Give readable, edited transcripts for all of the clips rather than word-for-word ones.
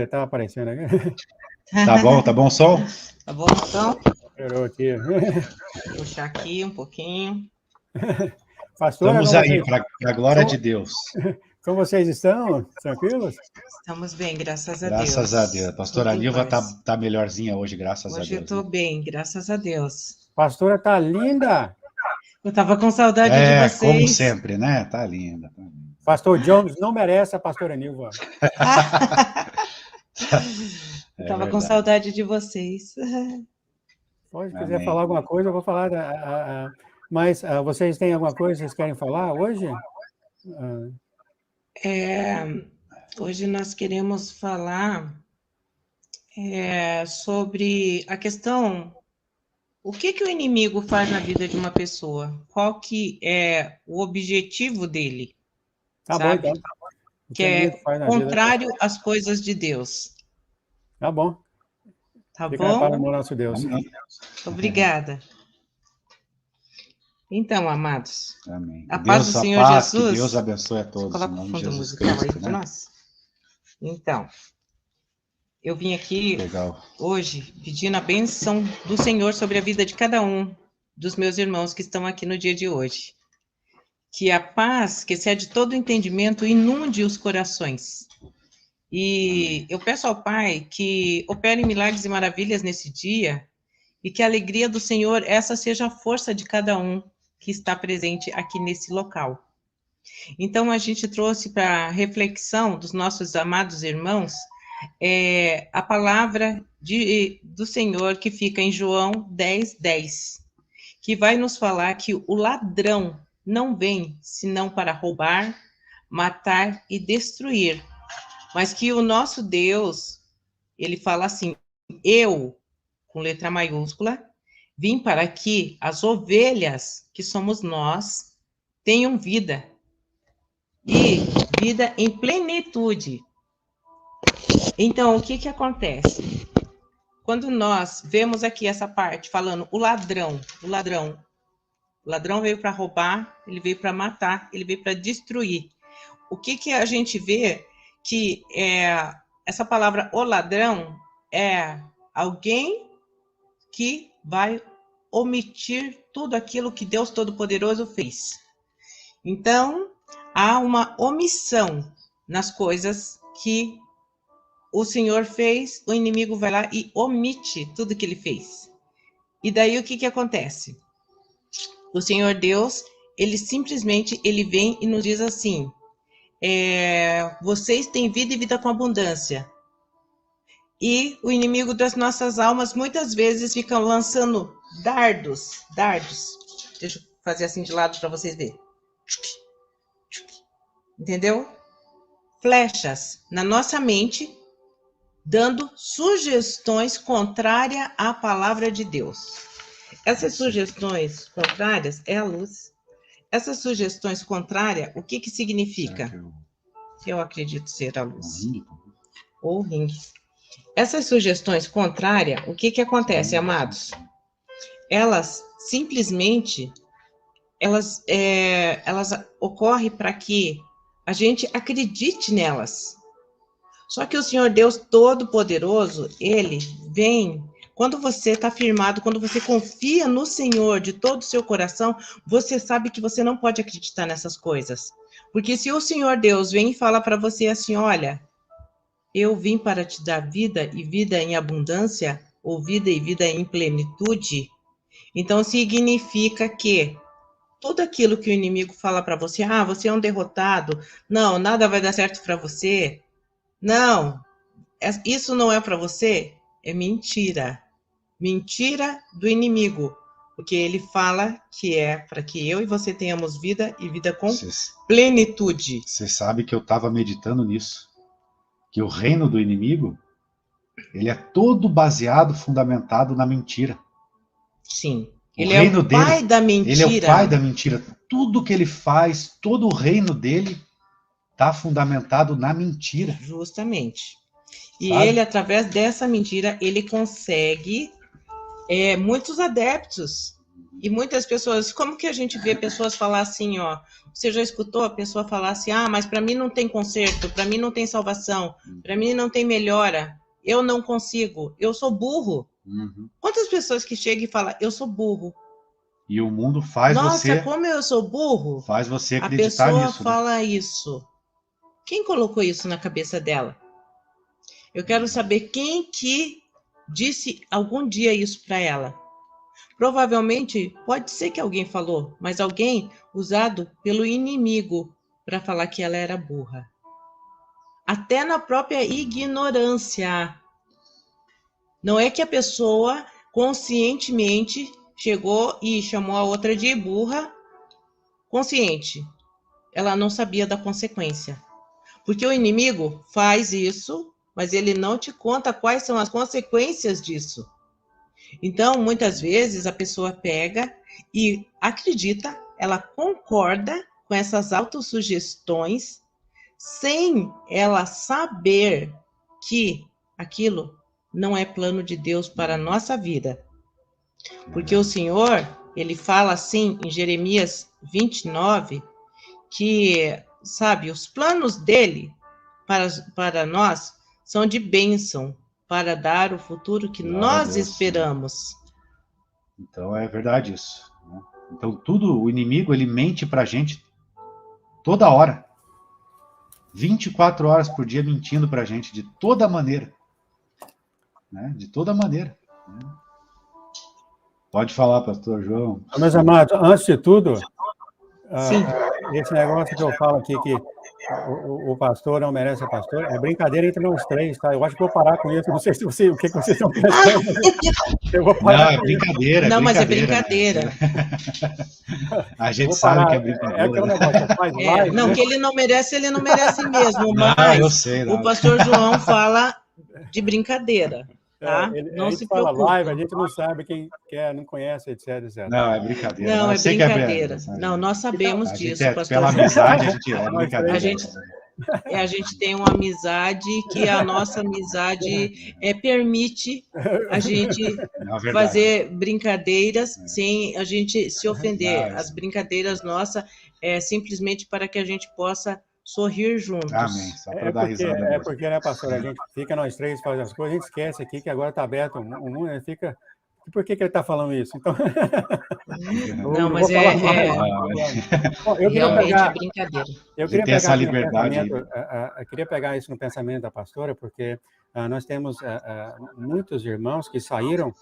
Tá aparecendo aqui. Tá bom o som? Tá bom, então? Melhorou aqui. Vou puxar aqui um pouquinho. Pastora, Estamos aí, para a glória de Deus. Como vocês estão? Tranquilos? Estamos bem, graças a Deus. Graças a Deus. A pastora Nilva tá melhorzinha hoje, graças a Deus. Hoje eu tô bem, graças a Deus. Pastora tá linda. Eu tava com saudade de vocês. Como sempre, né? Tá linda. Pastor Jones não merece a pastora Nilva. Eu tava com saudade de vocês. Pode, quiser falar alguma coisa, eu vou falar. Mas vocês têm alguma coisa que vocês querem falar hoje? Hoje nós queremos falar sobre a questão, o que o inimigo faz na vida de uma pessoa? Qual que é o objetivo dele? Tá sabe? bom, então. Que é contrário às coisas de Deus. Tá bom. Tá Fica bom? para o nosso Deus. Obrigada. Então, amados, amém. A paz do Senhor Jesus. Que Deus abençoe a todos. Coloca o fundo musical aí para nós. Então, eu vim aqui hoje pedindo a bênção do Senhor sobre a vida de cada um dos meus irmãos que estão aqui no dia de hoje. Que a paz, que excede todo entendimento, inunde os corações. E eu peço ao Pai que opere milagres e maravilhas nesse dia e que a alegria do Senhor, essa seja a força de cada um que está presente aqui nesse local. Então, a gente trouxe para reflexão dos nossos amados irmãos a palavra do Senhor que fica em João 10:10, que vai nos falar que o ladrão não vem senão para roubar, matar e destruir, mas que o nosso Deus, ele fala assim, eu, com letra maiúscula, vim para que as ovelhas, que somos nós, tenham vida, e vida em plenitude. Então, o que acontece? Quando nós vemos aqui essa parte falando o ladrão veio para roubar, ele veio para matar, ele veio para destruir. O que a gente vê que essa palavra o ladrão é alguém que vai omitir tudo aquilo que Deus Todo-Poderoso fez. Então, há uma omissão nas coisas que o Senhor fez, o inimigo vai lá e omite tudo que ele fez. E daí o que acontece? O Senhor Deus, ele simplesmente, ele vem e nos diz assim, vocês têm vida e vida com abundância. E o inimigo das nossas almas, muitas vezes, fica lançando dardos. Deixa eu fazer assim de lado para vocês verem. Entendeu? Flechas na nossa mente, dando sugestões contrárias à palavra de Deus. Essas sugestões contrárias é a luz. Essas sugestões contrárias, o que significa? Eu acredito ser a luz. Ou o ringue. Essas sugestões contrárias, o que acontece, amados? Elas simplesmente, elas ocorrem para que a gente acredite nelas. Só que o Senhor Deus Todo-Poderoso, ele vem, quando você está firmado, quando você confia no Senhor de todo o seu coração, você sabe que você não pode acreditar nessas coisas. Porque se o Senhor Deus vem e fala para você assim, olha, eu vim para te dar vida e vida em abundância, ou vida e vida em plenitude, então significa que tudo aquilo que o inimigo fala para você, você é um derrotado, não, nada vai dar certo para você, não, isso não é para você, é mentira. Mentira do inimigo, porque ele fala que é para que eu e você tenhamos vida e vida com plenitude. Você sabe que eu estava meditando nisso, que o reino do inimigo, ele é todo baseado, fundamentado na mentira. Sim, ele é o pai da mentira. Ele é o pai da mentira. Tudo que ele faz, todo o reino dele está fundamentado na mentira. Justamente. E ele, através dessa mentira, ele consegue muitos adeptos. E muitas pessoas, como que a gente vê pessoas falar assim, ó, você já escutou a pessoa falar assim, mas para mim não tem conserto, para mim não tem salvação, para mim não tem melhora, eu não consigo, eu sou burro. Uhum. Quantas pessoas que chegam e falam, eu sou burro? E o mundo faz Nossa, você... como eu sou burro? Faz você A acreditar pessoa nisso. fala isso. Quem colocou isso na cabeça dela? Eu quero saber quem que disse algum dia isso para ela. Provavelmente, pode ser que alguém falou, mas alguém usado pelo inimigo para falar que ela era burra. Até na própria ignorância. Não é que a pessoa conscientemente chegou e chamou a outra de burra, consciente. Ela não sabia da consequência. Porque o inimigo faz isso, mas ele não te conta quais são as consequências disso. Então, muitas vezes, a pessoa pega e acredita, ela concorda com essas autossugestões, sem ela saber que aquilo não é plano de Deus para a nossa vida. Porque o Senhor, ele fala assim, em Jeremias 29, que, sabe, os planos dele para nós são de bênção, para dar o futuro que nós esperamos. Então é verdade isso. Né? Então tudo, o inimigo, ele mente pra gente toda hora. 24 horas por dia mentindo pra gente de toda maneira. Né? De toda maneira. Né? Pode falar, pastor João. Meus amados, antes de tudo, Sim. Esse negócio que eu falo aqui, que o pastor não merece a pastora, é brincadeira entre nós três, tá? Eu acho que vou parar com isso, não sei se o que vocês estão pensando. Eu vou parar. Não, é brincadeira. Não, mas é brincadeira. A gente sabe que é brincadeira. É aquele negócio que faz live, não, né? que ele não merece mesmo, não, mas eu sei, não. O pastor João fala de brincadeira. Tá? Não se fala live, a gente não sabe quem quer, não conhece, etc. Não, é brincadeira. Não, é brincadeira. Que não, nós sabemos disso, pastor pela João. amizade, a gente é brincadeira. A gente tem uma amizade que a nossa amizade permite a gente fazer brincadeiras sem a gente se ofender. As brincadeiras nossas é simplesmente para que a gente possa sorrir juntos. Amém. Só para dar risada. Porque, né, pastor, a gente fica nós três fazendo as coisas, a gente esquece aqui que agora está aberto o mundo, né, fica... Por que ele está falando isso? Então... Não, mas realmente é brincadeira. Eu queria pegar essa liberdade. Eu queria pegar isso no pensamento da pastora, porque nós temos muitos irmãos que saíram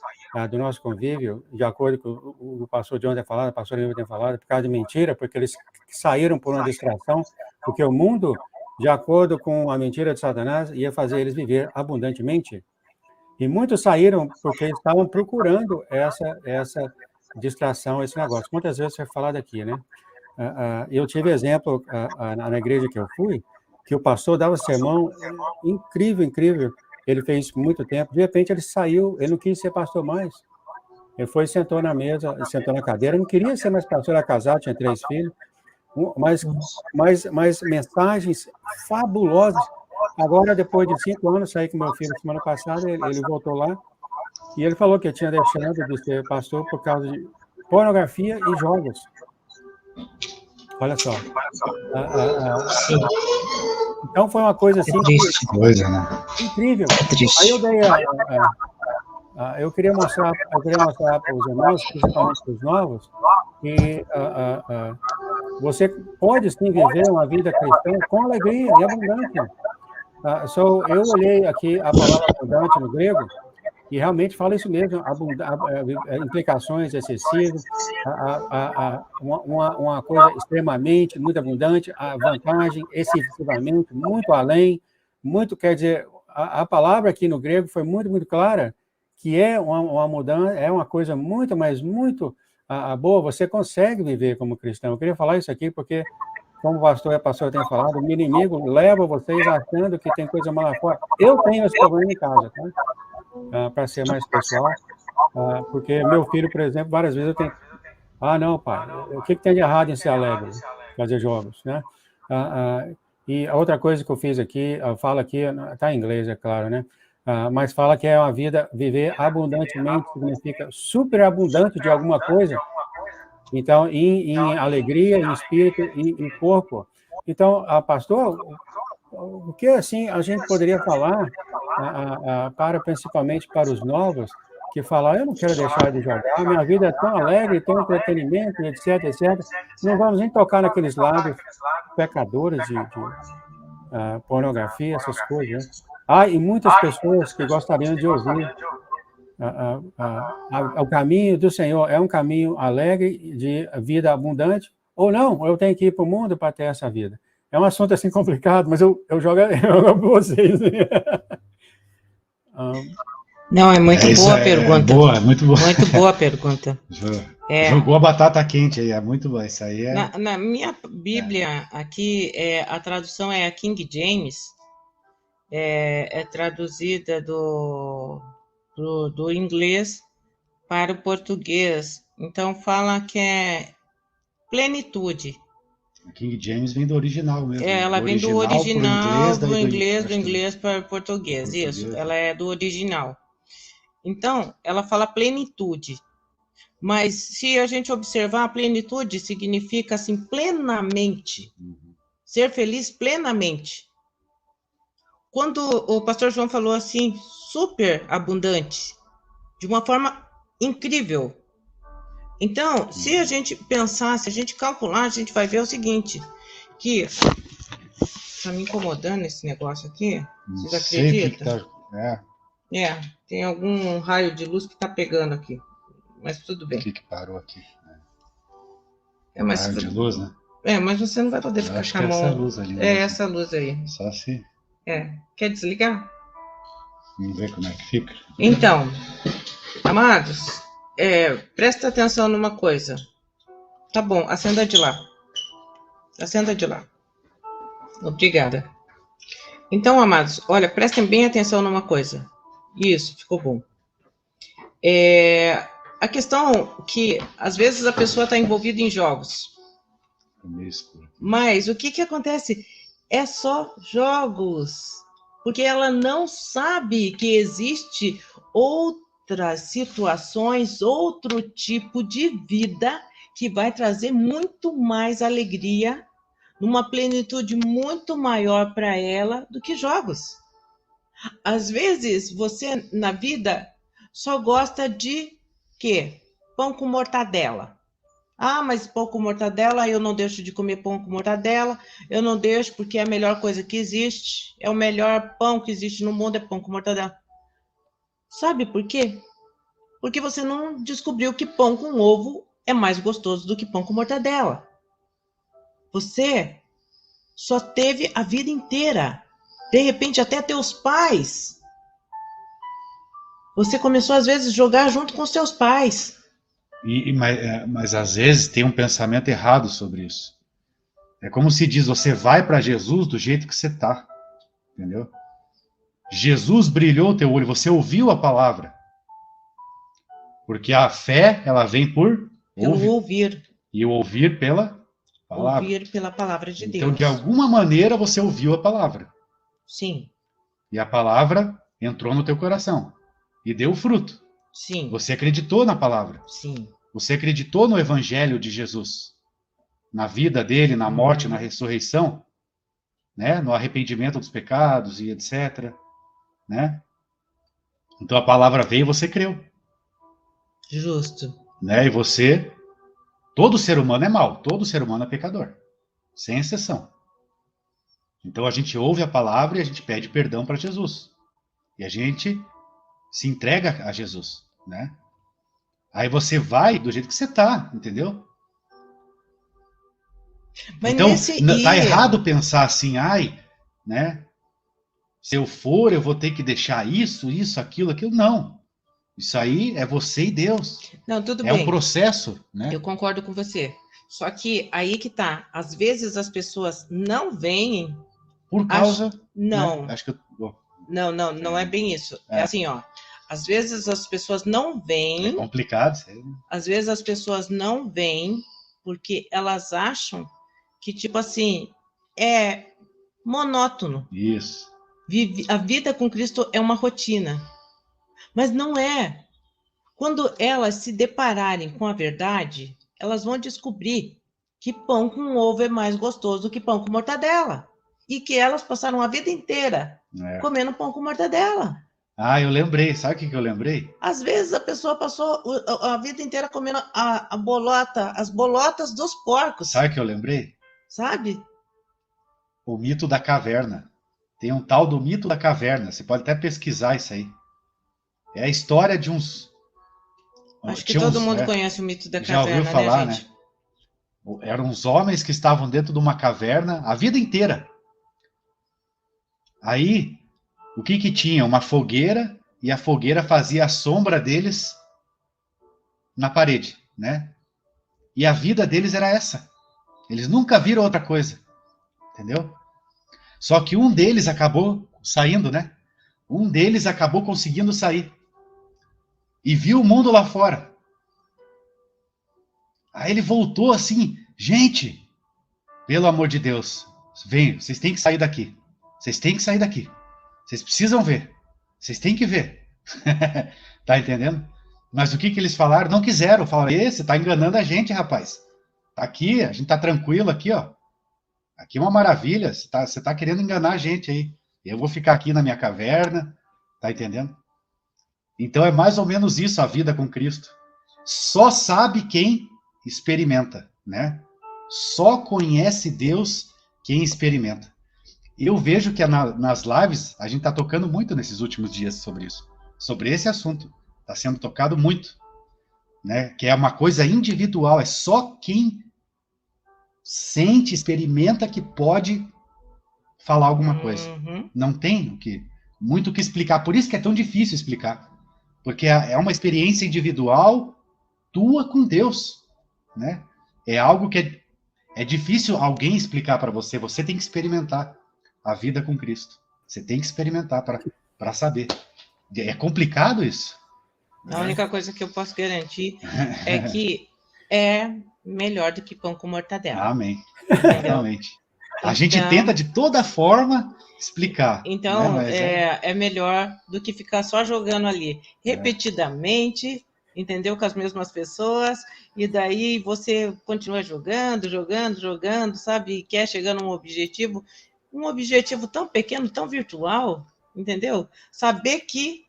do nosso convívio, de acordo com o pastor John tem falado, a pastora Nilva tem falado, por causa de mentira, porque eles saíram por uma distração, porque o mundo, de acordo com a mentira de Satanás, ia fazer eles viver abundantemente. E muitos saíram porque estavam procurando essa distração, esse negócio. Quantas vezes foi falado aqui, né? Eu tive exemplo na igreja que eu fui, que o pastor dava sermão incrível. Ele fez isso por muito tempo. De repente, ele saiu, ele não quis ser pastor mais. Ele foi e sentou na mesa, sentou na cadeira. Não queria ser mais pastor, era casado, tinha 3 filhos. Mas mensagens fabulosas. Agora, depois de 5 anos, saí com meu filho semana passada, ele voltou lá, e ele falou que tinha deixado de ser pastor por causa de pornografia e jogos. Olha só. Então, foi uma coisa assim... incrível. Aí eu dei eu queria mostrar para os irmãos, principalmente para os novos, que você pode, sim, viver uma vida cristã com alegria e abundância. Eu olhei aqui a palavra abundante no grego e realmente fala isso mesmo, implicações excessivas, uma coisa extremamente, muito abundante, a vantagem excessivamente, muito além, muito, quer dizer, a palavra aqui no grego foi muito clara, que é uma mudança, é uma coisa muito, mas muito boa, você consegue viver como cristão. Eu queria falar isso aqui porque... Como o pastor e a pastora têm falado, o inimigo leva vocês achando que tem coisa mal lá fora. Eu tenho esse problema em casa, tá? Para ser mais pessoal. Porque meu filho, por exemplo, várias vezes eu tenho... não, pai, o que tem de errado em ser alegre? Fazer jogos, né? E a outra coisa que eu fiz aqui, fala aqui, está em inglês, é claro, né? Mas fala que é uma vida, viver abundantemente, significa superabundante de alguma coisa, Então, em alegria, em espírito e em corpo. Então, pastor, o que assim a gente poderia falar principalmente para os novos que falam, eu não quero deixar de jogar, minha vida é tão alegre, tão entretenimento, etc, etc. Não vamos nem tocar naqueles lados pecadores de pornografia, essas coisas, né? E muitas pessoas que gostariam de ouvir o caminho do Senhor é um caminho alegre, de vida abundante, ou não, eu tenho que ir para o mundo para ter essa vida. É um assunto assim complicado, mas eu jogo para vocês. Não, é muito boa a pergunta. É muito boa. Muito boa a pergunta. Jogou a batata quente aí, é muito boa. Isso aí Na minha Bíblia, aqui, a tradução é a King James, é traduzida do inglês para o português. Então, fala que é plenitude. A King James vem do original mesmo. Ela vem do original, do inglês para o português. Isso, ela é do original. Então, ela fala plenitude. Mas, se a gente observar, a plenitude significa, assim, plenamente. Ser feliz plenamente. Quando o pastor João falou assim, super abundante, de uma forma incrível. Então, se a gente pensar, se a gente calcular, a gente vai ver o seguinte, que tá me incomodando esse negócio aqui, vocês acreditam? Tem algum raio de luz que tá pegando aqui, mas tudo bem. O que parou aqui? Mas raio de luz, né? Mas você não vai poder ficar com a mão. Essa luz ali. Essa luz aí. Só se... Quer desligar? Vamos ver como é que fica. Então, amados, presta atenção numa coisa. Tá bom, acenda de lá. Acenda de lá. Obrigada. Então, amados, olha, prestem bem atenção numa coisa. Isso, ficou bom. A questão que, às vezes, a pessoa está envolvida em jogos. Mas o que acontece? É só jogos. Porque ela não sabe que existe outras situações, outro tipo de vida que vai trazer muito mais alegria, numa plenitude muito maior para ela do que jogos. Às vezes, você, na vida, só gosta de quê? Pão com mortadela. Mas pão com mortadela, eu não deixo de comer pão com mortadela, eu não deixo porque é a melhor coisa que existe, é o melhor pão que existe no mundo, é pão com mortadela. Sabe por quê? Porque você não descobriu que pão com ovo é mais gostoso do que pão com mortadela. Você só teve a vida inteira. De repente, até teus pais. Você começou, às vezes, a jogar junto com os seus pais. Mas às vezes tem um pensamento errado sobre isso. É como se diz, você vai para Jesus do jeito que você está. Entendeu? Jesus brilhou o teu olho, você ouviu a palavra. Porque a fé, ela vem por ouvir. E o ouvir pela palavra. Ouvir pela palavra de Deus. Então, de alguma maneira, você ouviu a palavra. Sim. E a palavra entrou no teu coração. E deu fruto. Sim. Você acreditou na palavra. Sim. Você acreditou no evangelho de Jesus. Na vida dele, na morte, na ressurreição. Né? No arrependimento dos pecados e etc. Né? Então a palavra veio e você creu. Justo. Né? E você... Todo ser humano é mau. Todo ser humano é pecador. Sem exceção. Então a gente ouve a palavra e a gente pede perdão para Jesus. E a gente se entrega a Jesus, né? Aí você vai do jeito que você tá, entendeu? Mas então, tá errado pensar assim, né? Se eu for, eu vou ter que deixar isso, aquilo. Não. Isso aí é você e Deus. Não, tudo bem. É um processo, né? Eu concordo com você. Só que aí que tá. Às vezes as pessoas não veem... Por causa... Não. Né? Acho que Não é bem isso. É assim, ó. Às vezes as pessoas não veem... É complicado isso aí. Às vezes as pessoas não veem porque elas acham que, tipo assim, é monótono. Isso. A vida com Cristo é uma rotina. Mas não é. Quando elas se depararem com a verdade, elas vão descobrir que pão com ovo é mais gostoso do que pão com mortadela. E que elas passaram a vida inteira comendo pão com mortadela. Ah, eu lembrei. Sabe o que eu lembrei? Às vezes a pessoa passou a vida inteira comendo a bolota, as bolotas dos porcos. Sabe o que eu lembrei? Sabe? O mito da caverna. Tem um tal do mito da caverna. Você pode até pesquisar isso aí. É a história de uns... Acho que todo mundo conhece o mito da caverna, já ouviu falar, né, gente? Né? Eram uns homens que estavam dentro de uma caverna a vida inteira. Aí, o que tinha? Uma fogueira, e a fogueira fazia a sombra deles na parede, né? E a vida deles era essa. Eles nunca viram outra coisa, entendeu? Só que um deles acabou saindo, né? Um deles acabou conseguindo sair. E viu o mundo lá fora. Aí ele voltou assim, gente, pelo amor de Deus, venham, vocês têm que sair daqui. Vocês têm que sair daqui. Vocês precisam ver. Vocês têm que ver. Tá entendendo? Mas o que eles falaram? Não quiseram. Falaram, você tá enganando a gente, rapaz. Tá aqui, a gente tá tranquilo aqui, ó. Aqui é uma maravilha. Você tá querendo enganar a gente aí. Eu vou ficar aqui na minha caverna. Tá entendendo? Então é mais ou menos isso a vida com Cristo. Só sabe quem experimenta, né? Só conhece Deus quem experimenta. Eu vejo que nas lives a gente está tocando muito nesses últimos dias sobre isso, sobre esse assunto. Está sendo tocado muito, né? Que é uma coisa individual, é só quem sente, experimenta que pode falar alguma coisa. Não tem muito o que explicar. Por isso que é tão difícil explicar, porque é uma experiência individual tua com Deus, né? É algo que é difícil alguém explicar para você. Você tem que experimentar a vida com Cristo. Você tem que experimentar para saber. É complicado isso. A única coisa que eu posso garantir é que é melhor do que pão com mortadela. Amém. Exatamente. A gente tenta de toda forma explicar. Então, né? É melhor do que ficar só jogando ali repetidamente, entendeu? Com as mesmas pessoas, e daí você continua jogando, sabe? E quer chegar num objetivo tão pequeno, tão virtual, entendeu? Saber que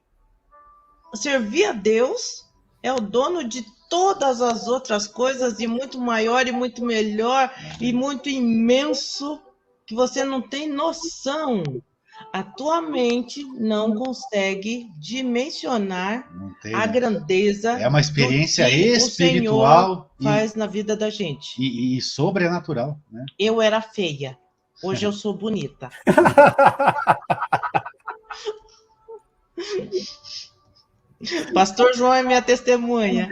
servir a Deus é o dono de todas as outras coisas, e muito maior, e muito melhor, e muito imenso, que você não tem noção. A tua mente não consegue dimensionar a grandeza. É uma experiência espiritual o Senhor faz na vida da gente. E sobrenatural, né? Eu era feia. Hoje eu sou bonita. Pastor João é minha testemunha.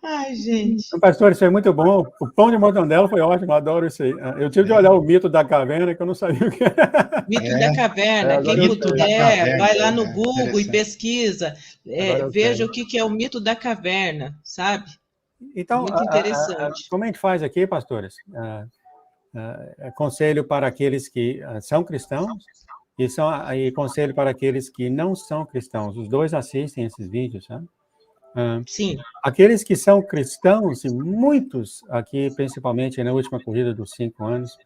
Ai, gente. Pastor, isso é muito bom. O pão de mortandela foi ótimo, adoro isso aí. Eu tive de olhar o mito da caverna, que eu não sabia o que era. Mito da caverna. Quem puder, vai lá no Google e pesquisa. Veja o que é o mito da caverna, sabe? Então, muito interessante. Como a gente faz aqui, pastores? Conselho para aqueles que são cristãos e conselho para aqueles que não são cristãos. Os dois assistem esses vídeos, sabe? Sim. Aqueles que são cristãos, e muitos aqui, principalmente na última corrida dos 5 anos,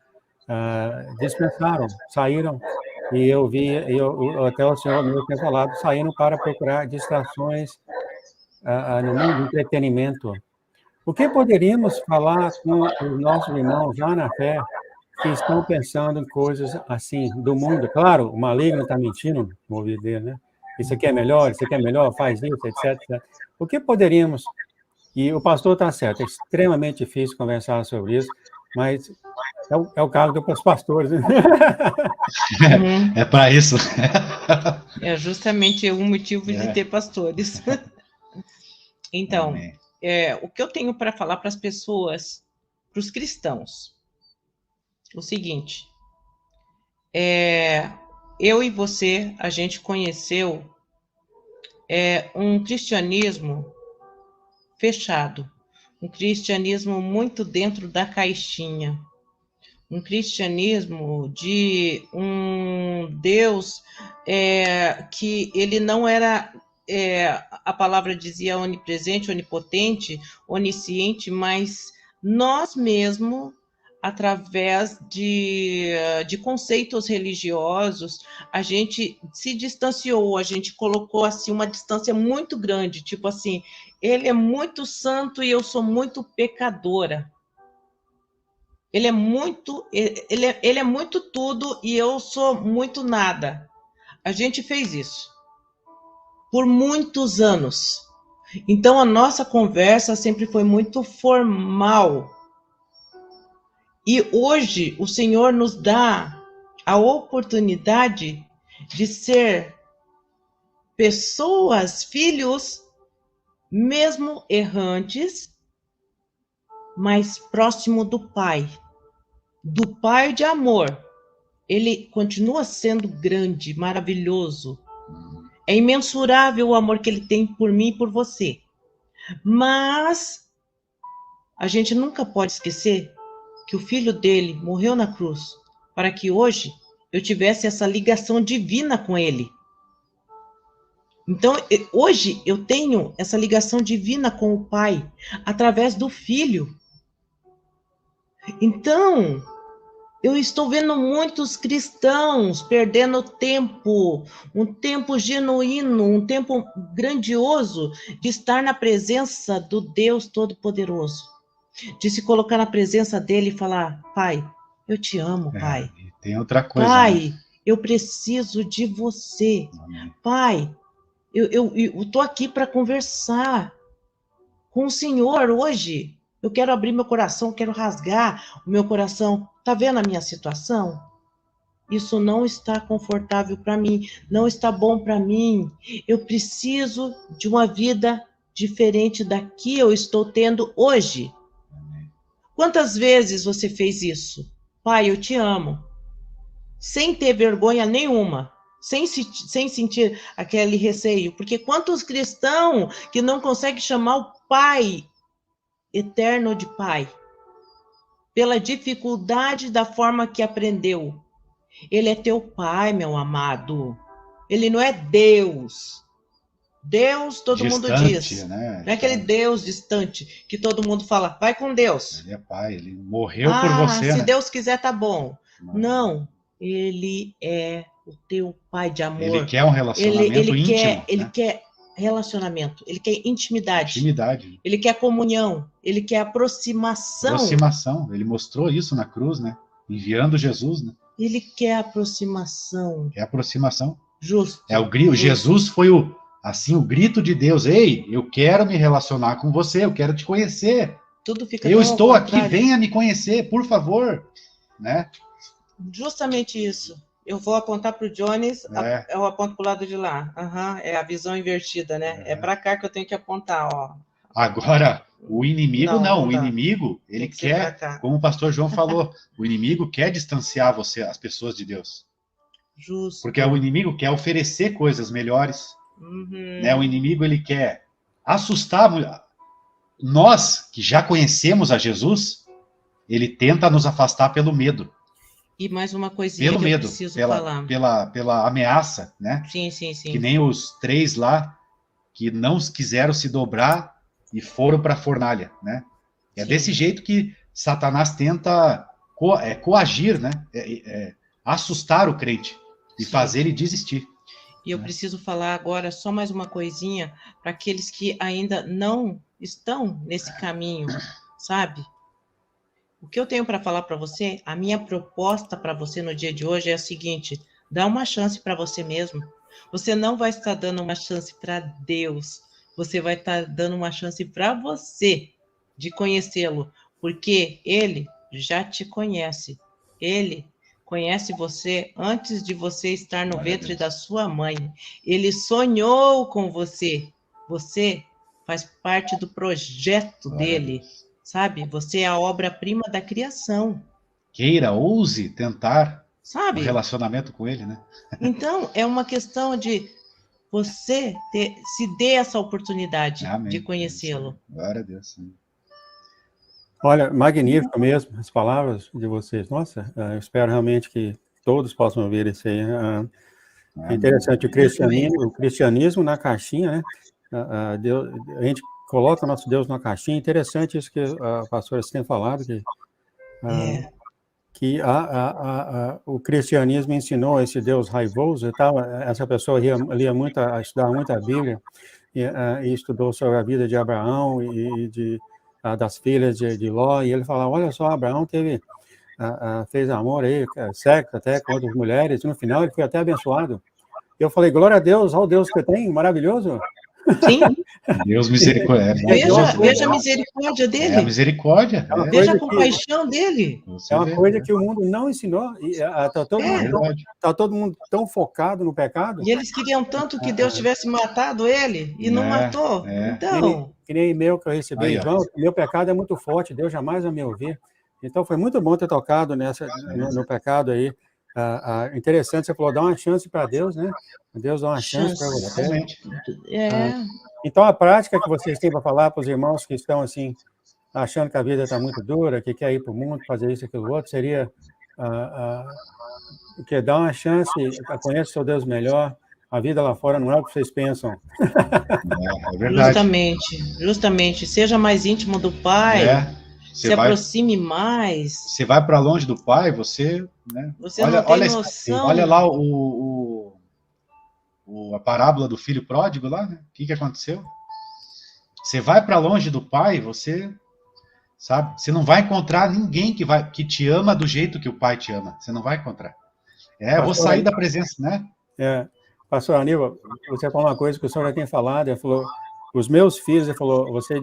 dispensaram, saíram, e eu vi, até o senhor mesmo tinha falado, saíram para procurar distrações no mundo do entretenimento. O que poderíamos falar com os nossos irmãos lá na fé que estão pensando em coisas assim, do mundo? Claro, o maligno está mentindo no ouvido dele, né? Isso aqui é melhor, faz isso, etc. O que poderíamos... E o pastor está certo, é extremamente difícil conversar sobre isso, mas é o caso dos pastores. Né? É para isso. É justamente o motivo de ter pastores. Então, o que eu tenho para falar para as pessoas, para os cristãos, o seguinte, eu e você, a gente conheceu um cristianismo fechado, um cristianismo muito dentro da caixinha, um cristianismo de um Deus que ele não era a palavra dizia onipresente, onipotente, onisciente, mas nós mesmos, através de conceitos religiosos, a gente se distanciou, a gente colocou assim uma distância muito grande, tipo assim, ele é muito santo e eu sou muito pecadora. Ele é muito tudo e eu sou muito nada. A gente fez isso por muitos anos. Então, a nossa conversa sempre foi muito formal. E hoje, o Senhor nos dá a oportunidade de ser pessoas, filhos, mesmo errantes, mas próximo do Pai de amor. Ele continua sendo grande, maravilhoso. É imensurável o amor que ele tem por mim e por você. Mas a gente nunca pode esquecer que o filho dele morreu na cruz para que hoje eu tivesse essa ligação divina com ele. Então, hoje eu tenho essa ligação divina com o Pai através do Filho. Então, eu estou vendo muitos cristãos perdendo tempo, um tempo genuíno, um tempo grandioso de estar na presença do Deus Todo-Poderoso, de se colocar na presença dele e falar: Pai, eu te amo, Pai. E tem outra coisa, Pai, né? eu preciso de você. Amém. Pai, eu estou aqui para conversar com o Senhor hoje. Eu quero abrir meu coração, quero rasgar o meu coração. Está vendo a minha situação? Isso não está confortável para mim, não está bom para mim. Eu preciso de uma vida diferente da que eu estou tendo hoje. Quantas vezes você fez isso? Pai, eu te amo. Sem ter vergonha nenhuma. Sem sentir aquele receio. Porque quantos cristãos que não conseguem chamar o Pai eterno de Pai? Pela dificuldade da forma que aprendeu. Ele é teu Pai, meu amado. Ele não é Deus. Deus, todo Distante, mundo diz. né? Não é aquele Deus distante que todo mundo fala, vai com Deus. Ele é Pai, ele morreu por você, se né? Deus quiser, tá bom. Não, ele é o teu Pai de amor. Ele quer um relacionamento íntimo. Ele quer relacionamento, ele quer intimidade. Intimidade. Ele quer comunhão, ele quer aproximação. Aproximação. Ele mostrou isso na cruz, né? Enviando Jesus, né? Ele quer aproximação. É aproximação. Justo. É o grito. Jesus foi o grito de Deus. Ei, eu quero me relacionar com você, eu quero te conhecer. Tudo fica Eu estou aqui, venha me conhecer, por favor, né? Justamente isso. Eu vou apontar para o Jones, eu aponto para o lado de lá. É a visão invertida, né? É para cá que eu tenho que apontar, ó. Agora, o inimigo não. O dá. inimigo, ele quer, como o pastor João falou, o inimigo quer distanciar você, as pessoas de Deus. Justo. Porque o inimigo quer oferecer coisas melhores. Né? O inimigo, ele quer assustar. Nós, que já conhecemos a Jesus, ele tenta nos afastar pelo medo. E mais uma coisinha pelo que medo, eu preciso falar. Pela ameaça, né? Sim. Que nem os 3 lá, que não quiseram se dobrar e foram para a fornalha, né? É desse jeito que Satanás tenta coagir, né? Assustar o crente e fazer ele desistir. E eu preciso falar agora só mais uma coisinha para aqueles que ainda não estão nesse caminho, sabe? O que eu tenho para falar para você, a minha proposta para você no dia de hoje é a seguinte: dá uma chance para você mesmo. Você não vai estar dando uma chance para Deus, você vai estar dando uma chance para você de conhecê-lo, porque Ele já te conhece. Ele conhece você antes de você estar no ventre da sua mãe. Ele sonhou com você. Você faz parte do projeto dele. Sabe? Você é a obra-prima da criação. Queira, ouse tentar um relacionamento com ele, né? Então, é uma questão de você se dê essa oportunidade de conhecê-lo. Glória a Deus. Sim. Olha, magnífico mesmo as palavras de vocês. Nossa, eu espero realmente que todos possam ouvir isso aí. É interessante o cristianismo na caixinha, né? A gente coloca o nosso Deus na caixinha. Interessante isso que a pastora tem falado, que o cristianismo ensinou esse Deus raivoso e tal. Essa pessoa lia muito, estudava muito a Bíblia e estudou sobre a vida de Abraão e das filhas de Ló, e ele falava, olha só, Abraão fez amor aí, sexo até com outras mulheres, e no final ele foi até abençoado. Eu falei, glória a Deus, olha o Deus que eu tenho, maravilhoso. Sim. Deus misericórdia. Veja a misericórdia dele. A misericórdia. Veja a compaixão dele. É uma coisa que o mundo não ensinou. Está todo mundo tão focado no pecado. E eles queriam tanto que Deus tivesse matado ele e não matou. Então... Que nem e-mail que eu recebi. João, meu pecado é muito forte, Deus jamais vai me ouvir. Então foi muito bom ter tocado no pecado aí. Interessante, você falou, dá uma chance para Deus, né? Deus dá uma chance para você. Então, a prática que vocês têm para falar para os irmãos que estão, assim, achando que a vida está muito dura, que quer ir para o mundo, fazer isso, aquilo, outro, seria que dar uma chance, conheça o seu Deus melhor, a vida lá fora não é o que vocês pensam. É verdade. Justamente, seja mais íntimo do Pai, se aproxime mais. Você vai para longe do Pai, você... Né? Você não tem noção. Olha lá a parábola do filho pródigo lá, né? O que aconteceu? Você vai para longe do Pai, você sabe, você não vai encontrar ninguém que te ama do jeito que o Pai te ama. Você não vai encontrar. Eu vou sair da presença, né? Pastor Aníbal, você falou uma coisa que o senhor já tem falado, ele falou, os meus filhos, ele falou, você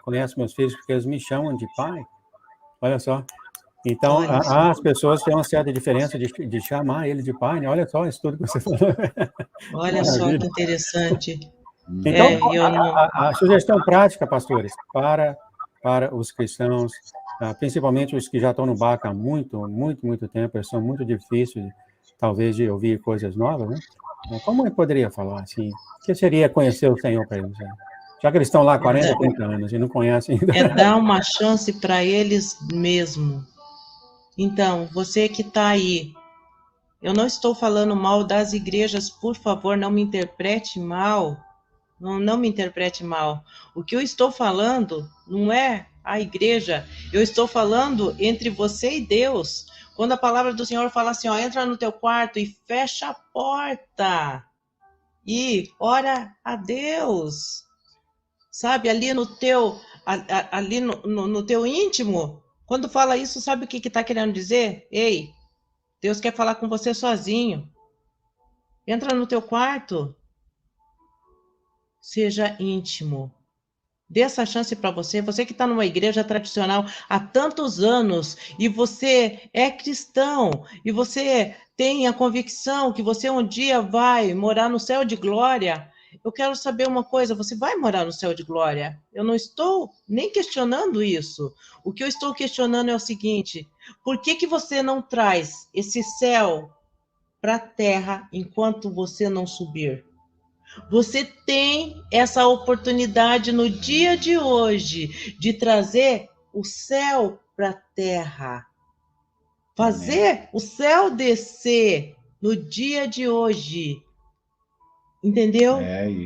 conhece meus filhos porque eles me chamam de pai? Olha só. Então, as pessoas têm uma certa diferença de chamar ele de pai, né? Olha só isso tudo que você falou. Olha só que interessante. Então, a sugestão prática, pastores, para os cristãos, principalmente os que já estão no barco há muito, muito, muito tempo, eles são muito difíceis, talvez, de ouvir coisas novas, né? Como eu poderia falar, assim, o que seria conhecer o Senhor para eles? Né? Já que eles estão lá há 40, 30 anos e não conhecem ainda. Dar uma chance para eles mesmo. Então, você que está aí, eu não estou falando mal das igrejas, por favor, não me interprete mal. Não me interprete mal. O que eu estou falando não é a igreja. Eu estou falando entre você e Deus. Quando a palavra do Senhor fala assim, entra no teu quarto e fecha a porta. E ora a Deus. Sabe, ali no teu íntimo, quando fala isso, sabe o que está querendo dizer? Ei, Deus quer falar com você sozinho. Entra no teu quarto. Seja íntimo. Dê essa chance para você. Você que está numa igreja tradicional há tantos anos e você é cristão e você tem a convicção que você um dia vai morar no céu de glória. Eu quero saber uma coisa, você vai morar no céu de glória? Eu não estou nem questionando isso. O que eu estou questionando é o seguinte, por que você não traz esse céu para a terra enquanto você não subir? Você tem essa oportunidade no dia de hoje de trazer o céu para a terra. Fazer o céu descer no dia de hoje. Entendeu?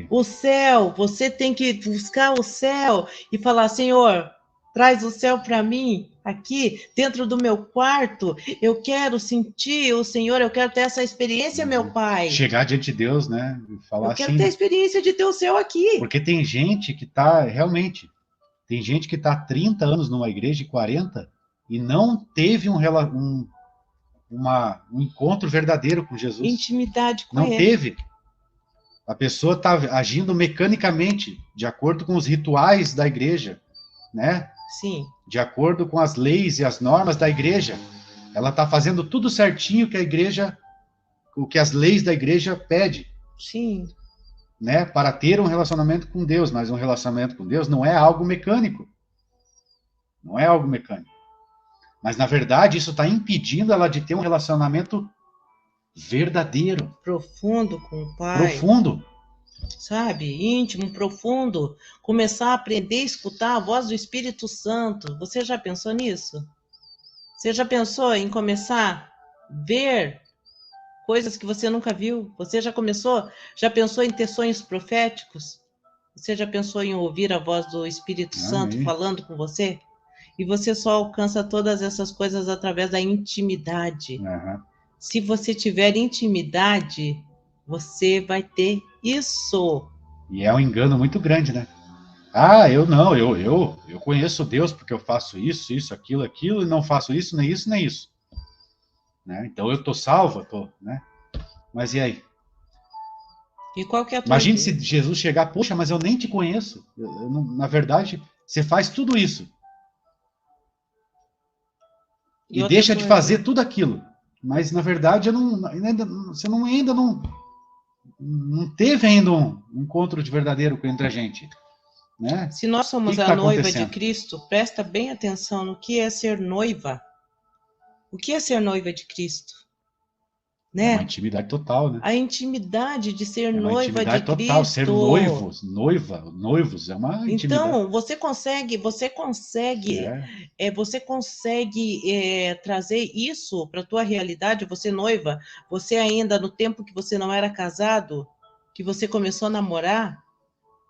O céu, você tem que buscar o céu e falar, Senhor, traz o céu para mim aqui dentro do meu quarto. Eu quero sentir o Senhor, eu quero ter essa experiência, meu Pai. Chegar diante de Deus, né? E falar assim. Eu quero ter a experiência de ter o céu aqui. Porque tem gente que está, realmente, tem gente que está há 30 anos numa igreja, 40, e não teve um encontro verdadeiro com Jesus. Intimidade com Ele. Não teve. A pessoa está agindo mecanicamente, de acordo com os rituais da igreja, né? Sim. De acordo com as leis e as normas da igreja. Ela está fazendo tudo certinho que a igreja, o que as leis da igreja pedem. Sim. Né? Para ter um relacionamento com Deus, mas um relacionamento com Deus não é algo mecânico. Não é algo mecânico. Mas, na verdade, isso está impedindo ela de ter um relacionamento verdadeiro. Profundo com o Pai. Profundo. Sabe? Íntimo, profundo. Começar a aprender a escutar a voz do Espírito Santo. Você já pensou nisso? Você já pensou em começar a ver coisas que você nunca viu. Você já pensou em ter sonhos proféticos? Você já pensou em ouvir a voz do Espírito Santo falando com você? E você só alcança todas essas coisas através da intimidade. Se você tiver intimidade, você vai ter isso. E é um engano muito grande, né? Eu conheço Deus porque eu faço isso, aquilo, e não faço isso, nem isso, nem isso. Né? Então eu tô salvo, né? Mas e aí? E qual que é a tua Imagine ideia? se Jesus chegar, poxa, mas eu nem te conheço. Na verdade, você faz tudo isso. E deixa de fazer tudo aquilo. Mas, na verdade, você ainda não teve ainda um encontro de verdadeiro entre a gente. Né? Se nós somos a noiva de Cristo, presta bem atenção no que é ser noiva. O que é ser noiva de Cristo? Né? É uma intimidade total, né? A intimidade de ser noiva de Cristo. Total. Ser noivos é uma intimidade. Então, você consegue trazer isso para a tua realidade, você noiva, você ainda no tempo que você não era casado, que você começou a namorar,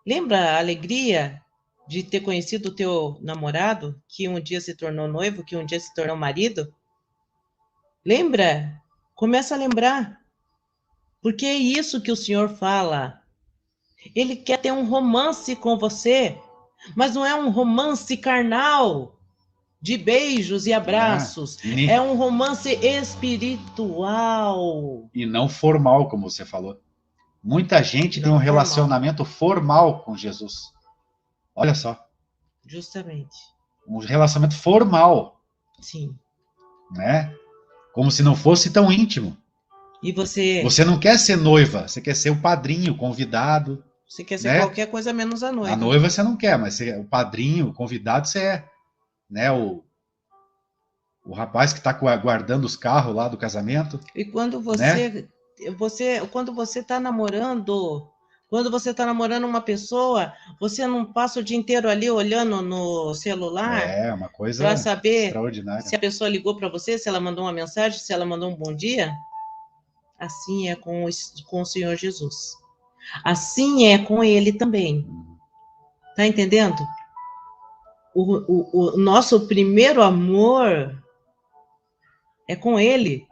lembra a alegria de ter conhecido o teu namorado, que um dia se tornou noivo, que um dia se tornou marido? Lembra? Começa a lembrar. Porque é isso que o Senhor fala. Ele quer ter um romance com você, mas não é um romance carnal, de beijos e abraços. É um romance espiritual. E não formal, como você falou. Muita gente tem um relacionamento formal com Jesus. Olha só. Justamente. Um relacionamento formal. Sim. Né? Como se não fosse tão íntimo. E você... Você não quer ser noiva, você quer ser o padrinho, o convidado. Você quer ser qualquer coisa menos a noiva. A noiva você não quer, mas o padrinho, o convidado você é. Né? O rapaz que está guardando os carros lá do casamento. E quando quando você está namorando, quando você está namorando uma pessoa, você não passa o dia inteiro ali olhando no celular. É uma coisa para saber extraordinária. Se a pessoa ligou para você, se ela mandou uma mensagem, se ela mandou um bom dia. Assim é com o Senhor Jesus. Assim é com Ele também. Tá entendendo? O nosso primeiro amor é com Ele.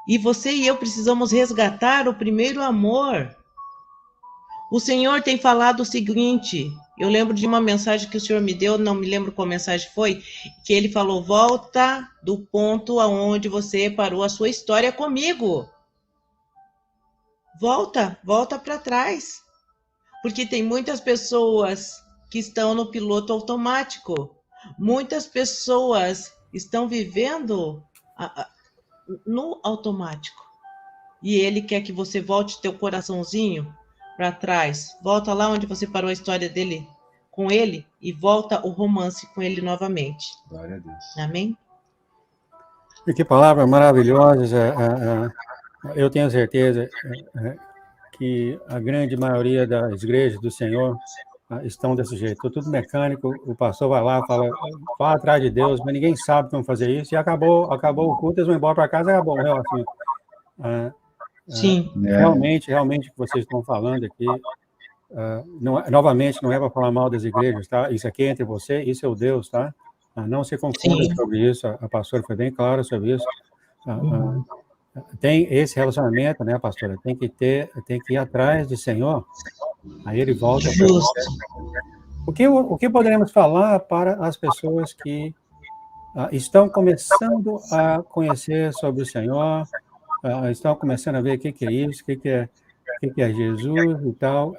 E você e eu precisamos resgatar o primeiro amor. O Senhor tem falado o seguinte, eu lembro de uma mensagem que o Senhor me deu, não me lembro qual mensagem foi, que Ele falou, volta do ponto aonde você parou a sua história comigo. Volta para trás. Porque tem muitas pessoas que estão no piloto automático. Muitas pessoas estão vivendo no automático. E Ele quer que você volte teu coraçãozinho para trás. Volta lá onde você parou a história dele com Ele e volta o romance com Ele novamente. Glória a Deus. Amém? E que palavras maravilhosas. Eu tenho certeza que a grande maioria das igrejas do Senhor estão desse jeito. Tudo mecânico, o pastor vai lá, fala atrás de Deus, mas ninguém sabe como fazer isso, e acabou o culto, eles vão embora para casa, acabou o relacionamento. Sim. Realmente, o que vocês estão falando aqui, novamente, não é para falar mal das igrejas, tá? Isso aqui é entre você, isso é o Deus, tá? Não se confunda sobre isso, a pastora foi bem clara sobre isso. Tem esse relacionamento, né, pastora? Tem que ir atrás do Senhor, aí ele volta para você. O que poderemos falar para as pessoas que estão começando a conhecer sobre o Senhor, estão começando a ver o que é isso, o que é Jesus e tal,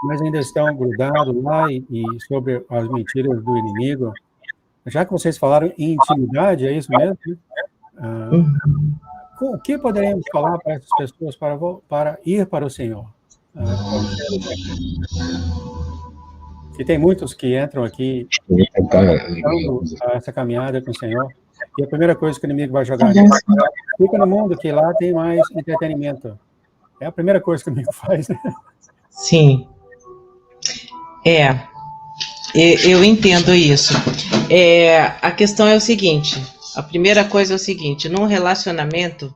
mas ainda estão grudados lá e sobre as mentiras do inimigo? Já que vocês falaram em intimidade, é isso mesmo? O que poderíamos falar para essas pessoas para ir para o Senhor? Que tem muitos que entram aqui essa caminhada com o Senhor, e a primeira coisa que o inimigo vai jogar neles é: fica no mundo que lá tem mais entretenimento. É a primeira coisa que o inimigo faz, né? Sim. Eu entendo isso. A questão é o seguinte, a primeira coisa é o seguinte, num relacionamento,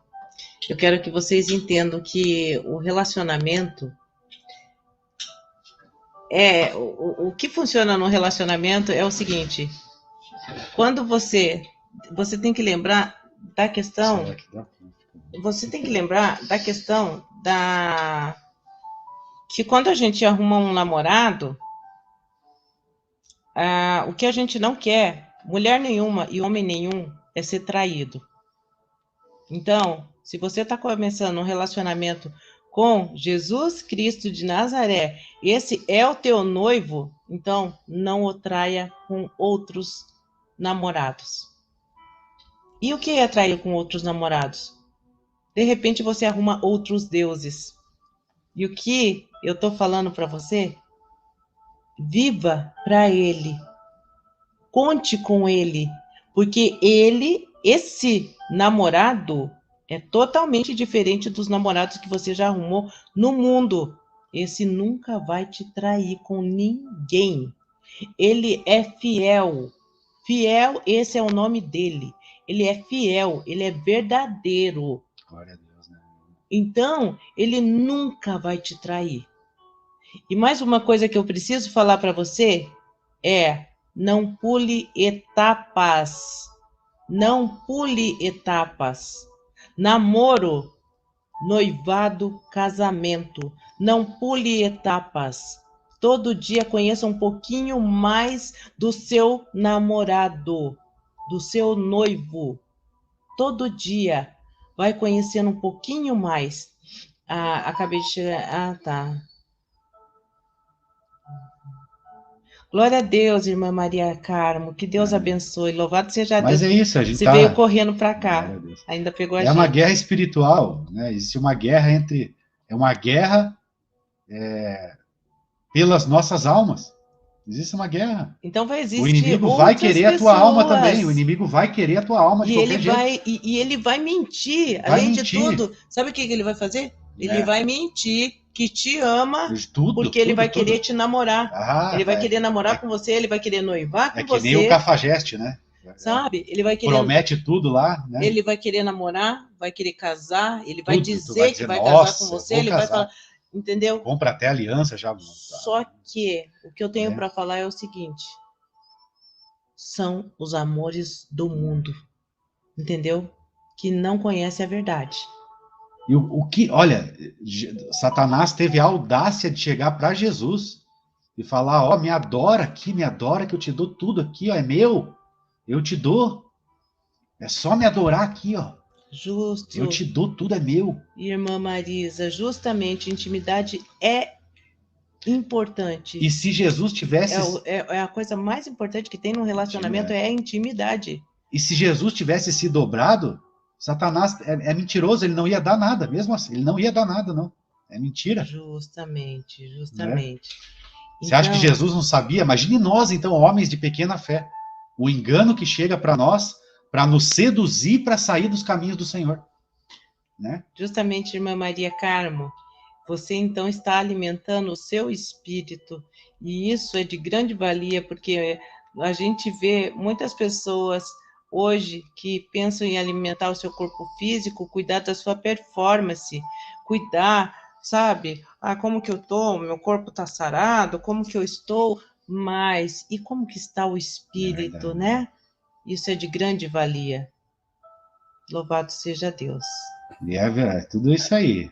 eu quero que vocês entendam que o relacionamento o que funciona no relacionamento é o seguinte: quando você tem que lembrar da questão, que quando a gente arruma um namorado, o que a gente não quer, mulher nenhuma e homem nenhum, é ser traído. Então, se você está começando um relacionamento com Jesus Cristo de Nazaré, esse é o teu noivo, então não o traia com outros namorados. E o que é trair com outros namorados? De repente você arruma outros deuses. E o que eu estou falando para você? Viva para ele. Conte com ele. Porque esse namorado, é totalmente diferente dos namorados que você já arrumou no mundo. Esse nunca vai te trair com ninguém. Ele é fiel. Fiel, esse é o nome dele. Ele é fiel, ele é verdadeiro. Glória a Deus, né? Então, ele nunca vai te trair. E mais uma coisa que eu preciso falar para você é: não pule etapas. Não pule etapas. Namoro, noivado, casamento. Não pule etapas. Todo dia conheça um pouquinho mais do seu namorado, do seu noivo. Todo dia vai conhecendo um pouquinho mais. Acabei de chegar. Tá. Glória a Deus, irmã Maria Carmo. Que Deus abençoe. Louvado seja Deus. Mas é isso, a gente Você veio correndo para cá. Ainda pegou a gente. É uma guerra espiritual, né? Existe uma guerra é uma guerra pelas nossas almas. Existe uma guerra. Então vai existir. O inimigo vai querer a tua alma também. O inimigo vai querer a tua alma de qualquer jeito. E ele vai mentir. Além de tudo, sabe o que ele vai fazer? Ele vai mentir que te ama, porque ele vai querer te namorar. Ele vai querer namorar com você, ele vai querer noivar com você. É que nem o cafajeste, né? Sabe? Ele vai querer... Promete tudo lá, né? Ele vai querer namorar, vai querer casar, ele vai dizer que vai casar com você, ele vai falar... Entendeu? Compra até aliança já. Só que o que eu tenho para falar é o seguinte: são os amores do mundo, entendeu? Que não conhece a verdade. E olha, Satanás teve a audácia de chegar para Jesus e falar: me adora aqui, me adora que eu te dou tudo aqui, é meu, eu te dou, é só me adorar aqui, Justo. Eu te dou tudo, é meu. Irmã Marisa, justamente, intimidade é importante. E se Jesus tivesse... É a coisa mais importante que tem no relacionamento, é a intimidade. E se Jesus tivesse se dobrado, Satanás é mentiroso, ele não ia dar nada, mesmo assim, ele não ia dar nada, não. É mentira. Justamente. Você acha que Jesus não sabia? Imagine nós, então, homens de pequena fé. O engano que chega para nós, para nos seduzir para sair dos caminhos do Senhor. Né? Justamente, irmã Maria Carmo, você então está alimentando o seu espírito, e isso é de grande valia, porque a gente vê muitas pessoas hoje que pensam em alimentar o seu corpo físico, cuidar da sua performance, cuidar, sabe? Como que eu tô? Meu corpo tá sarado? Como que eu estou? Mas, e como que está o espírito, né? Isso é de grande valia. Louvado seja Deus. E é tudo isso aí.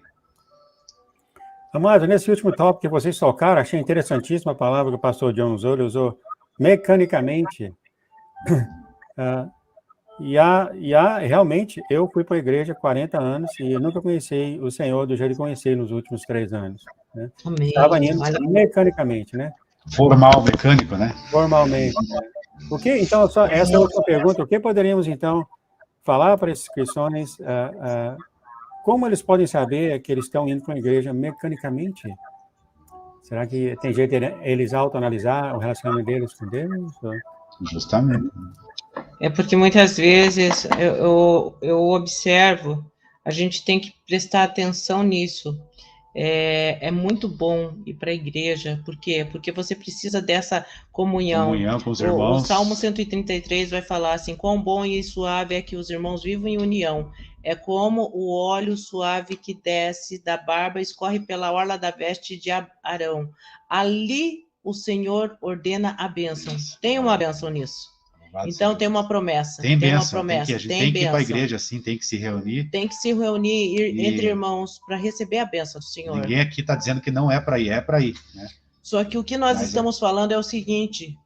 Amado, nesse último tópico que vocês tocaram, achei interessantíssima a palavra que o pastor John usou mecanicamente. Realmente, eu fui para a igreja há 40 anos e eu nunca conheci o Senhor do jeito que conheci nos últimos 3 anos. Né? Amém. Estava indo mecanicamente, né? Formal, mecânico, né? Formalmente. Então, essa é a última pergunta. O que poderíamos, então, falar para esses cristãos? Como eles podem saber que eles estão indo para a igreja mecanicamente? Será que tem jeito de eles autoanalisar o relacionamento deles com Deus? Justamente. É porque muitas vezes eu observo, a gente tem que prestar atenção nisso. É muito bom ir para a igreja. Por quê? Porque você precisa dessa comunhão. Comunhão com os O irmãos. Salmo 133 vai falar assim: quão bom e suave é que os irmãos vivam em união. É como o óleo suave que desce da barba, escorre pela orla da veste de Arão. Ali o Senhor ordena a bênção. Tem uma bênção nisso. Louvado Então seja tem uma Deus. promessa. Tem Tem uma bênção, promessa. a gente Tem tem que ir para a bênção. igreja assim, tem que se reunir. Tem que se reunir E- entre irmãos para receber a bênção do Senhor. Ninguém aqui está dizendo que não é para ir, é para ir, né? Só que o que nós Mas estamos falando é o seguinte: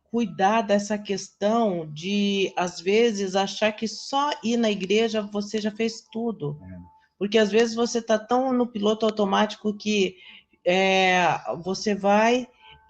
cuidar dessa questão de, às vezes, achar que só ir na igreja você já fez tudo. Porque, às vezes, você está tão no piloto automático que você vai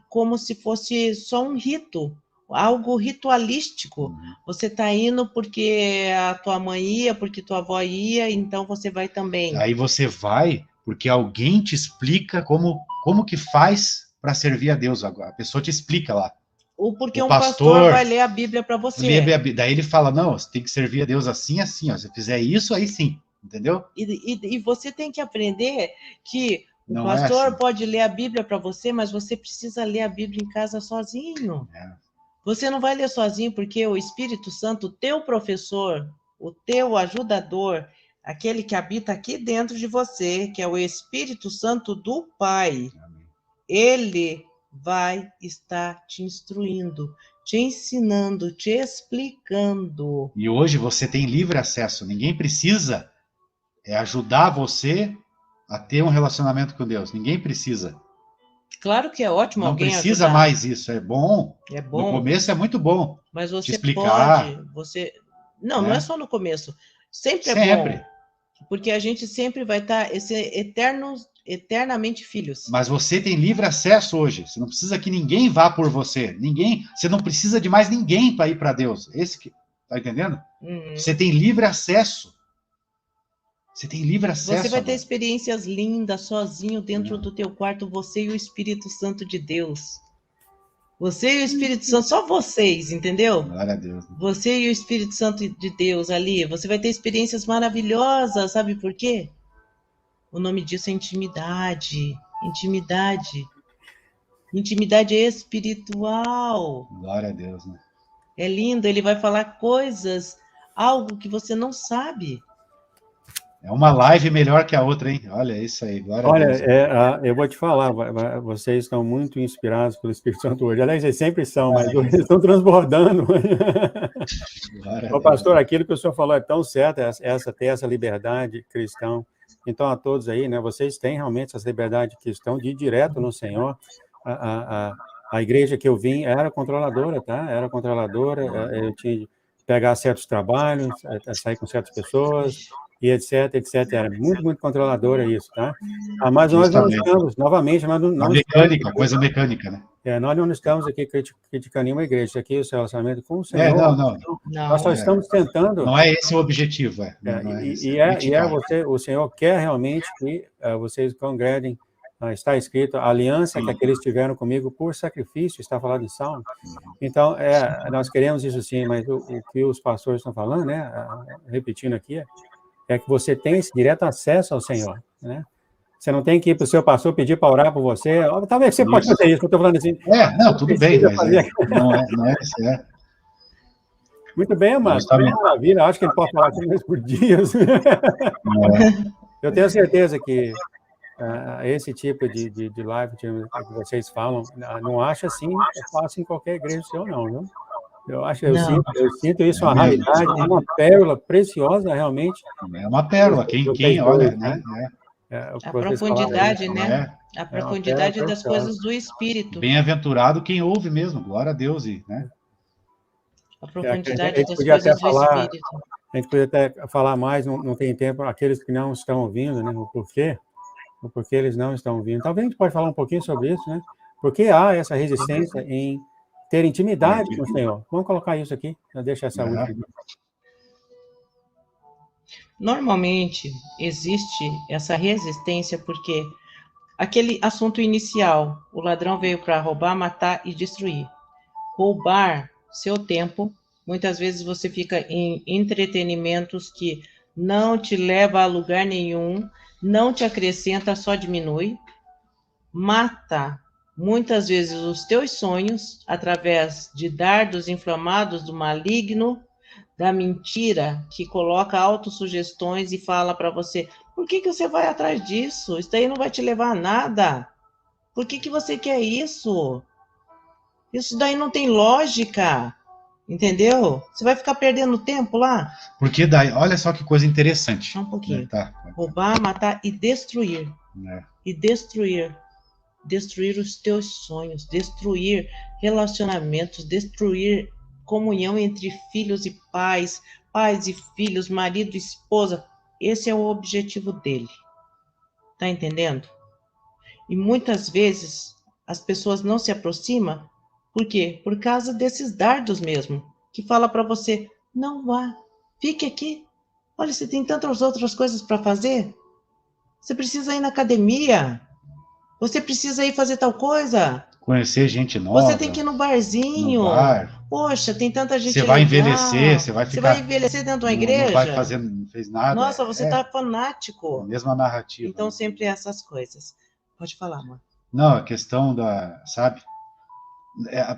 como se fosse só um rito, algo ritualístico. Você está indo porque a tua mãe ia, porque tua avó ia, então você vai também. Aí você vai porque alguém te explica como que faz para servir a Deus. A pessoa te explica lá. Ou porque O um pastor vai ler a Bíblia para você. Daí ele fala, não, você tem que servir a Deus assim, assim. Ó. Se fizer isso, aí sim. Entendeu? E você tem que aprender que o Não pastor assim. pode ler a Bíblia para você, mas você precisa ler a Bíblia em casa sozinho. Você não vai ler sozinho porque o Espírito Santo, o teu professor, o teu ajudador, aquele que habita aqui dentro de você, que é o Espírito Santo do Pai, ele vai estar te instruindo, te ensinando, te explicando. E hoje você tem livre acesso. Ninguém precisa ajudar você a ter um relacionamento com Deus. Ninguém precisa. Claro que é ótimo Não alguém precisa ajudar. mais isso. É bom. É bom. No começo é muito bom. Mas você te explicar. pode. Não é só no começo. Sempre é bom. Porque a gente sempre vai estar eternamente filhos. Mas você tem livre acesso hoje. Você não precisa que ninguém vá por você. Você não precisa de mais ninguém para ir para Deus. Tá entendendo? Você tem livre acesso. Você tem livre acesso. Você vai ter experiências lindas sozinho dentro do teu quarto, você e o Espírito Santo de Deus. Você e o Espírito Santo, só vocês, entendeu? Glória a Deus. Você e o Espírito Santo de Deus ali, você vai ter experiências maravilhosas, sabe por quê? O nome disso é intimidade. Intimidade. Intimidade espiritual. Glória a Deus, né? É lindo, ele vai falar coisas, algo que você não sabe. É uma live melhor que a outra, hein? Olha isso aí, glória a Deus. Eu vou te falar, vocês estão muito inspirados pelo Espírito Santo hoje. Aliás, eles sempre são, mas hoje eles estão transbordando. Ô, pastor, aquilo que o senhor falou é tão certo, ter essa liberdade cristã. Então, a todos aí, né, vocês têm realmente essa liberdade cristã de ir direto no Senhor. A igreja que eu vim era controladora, tá? Era controladora, eu tinha que pegar certos trabalhos, sair com certas pessoas, e etc, etc. Era muito, muito controladora isso, tá? Mas nós não estamos, novamente, nós não mecânica, coisa mecânica, né? Nós não estamos aqui criticando nenhuma igreja. Isso aqui é o seu relacionamento com o Senhor. Não. Nós só estamos tentando... Não é esse o objetivo, o Senhor quer realmente que vocês congreguem. Está escrito, a aliança que aqueles tiveram comigo por sacrifício, está falado em Salmo. Então, nós queremos isso sim, mas o que os pastores estão falando, né, repetindo aqui, é que você tem esse direto acesso ao Senhor, né? Você não tem que ir para o seu pastor pedir para orar por você. Talvez você pode fazer isso, eu estou falando assim. Não, tudo bem, mas não é isso, Muito bem, amado. Maravilha, acho que ele pode falar comigo por dias. Eu tenho certeza que esse tipo de live que vocês falam, não acho assim fácil em qualquer igreja seu, não, viu? Eu sinto isso, uma raridade, uma pérola preciosa, realmente. É uma pérola, quem olha, né? A profundidade, né? A profundidade das coisas do Espírito. Bem-aventurado quem ouve mesmo, glória a Deus, né? A profundidade das coisas do Espírito. A gente podia até falar mais, não tem tempo, aqueles que não estão ouvindo, né? O porquê eles não estão ouvindo. Talvez a gente pode falar um pouquinho sobre isso, né? Porque há essa resistência em ter intimidade com o Senhor. Vamos colocar isso aqui, deixa essa última. Normalmente, existe essa resistência porque aquele assunto inicial, o ladrão veio para roubar, matar e destruir. Roubar seu tempo, muitas vezes você fica em entretenimentos que não te leva a lugar nenhum, não te acrescenta, só diminui. Mata muitas vezes os teus sonhos através de dardos inflamados do maligno, da mentira, que coloca autossugestões e fala para você: por que você vai atrás disso? Isso daí não vai te levar a nada. Por que você quer isso? Isso daí não tem lógica. Entendeu? Você vai ficar perdendo tempo lá? Porque daí, olha só que coisa interessante. Só um pouquinho. Tá. Roubar, matar e destruir. E destruir. Destruir os teus sonhos, destruir relacionamentos, destruir comunhão entre filhos e pais, pais e filhos, marido e esposa. Esse é o objetivo dele. Tá entendendo? E muitas vezes as pessoas não se aproximam. Por quê? Por causa desses dardos mesmo, que fala para você: não vá, fique aqui. Olha, você tem tantas outras coisas para fazer. Você precisa ir na academia. Você precisa ir fazer tal coisa. Conhecer gente nova. Você tem que ir no barzinho. No bar. Poxa, tem tanta gente legal. Você vai envelhecer, você vai ficar... Você vai envelhecer dentro de uma igreja? Não vai fazer, não fez nada. Nossa, você tá fanático. A mesma narrativa. Então, sempre essas coisas. Pode falar, amor. Não, a questão da, sabe?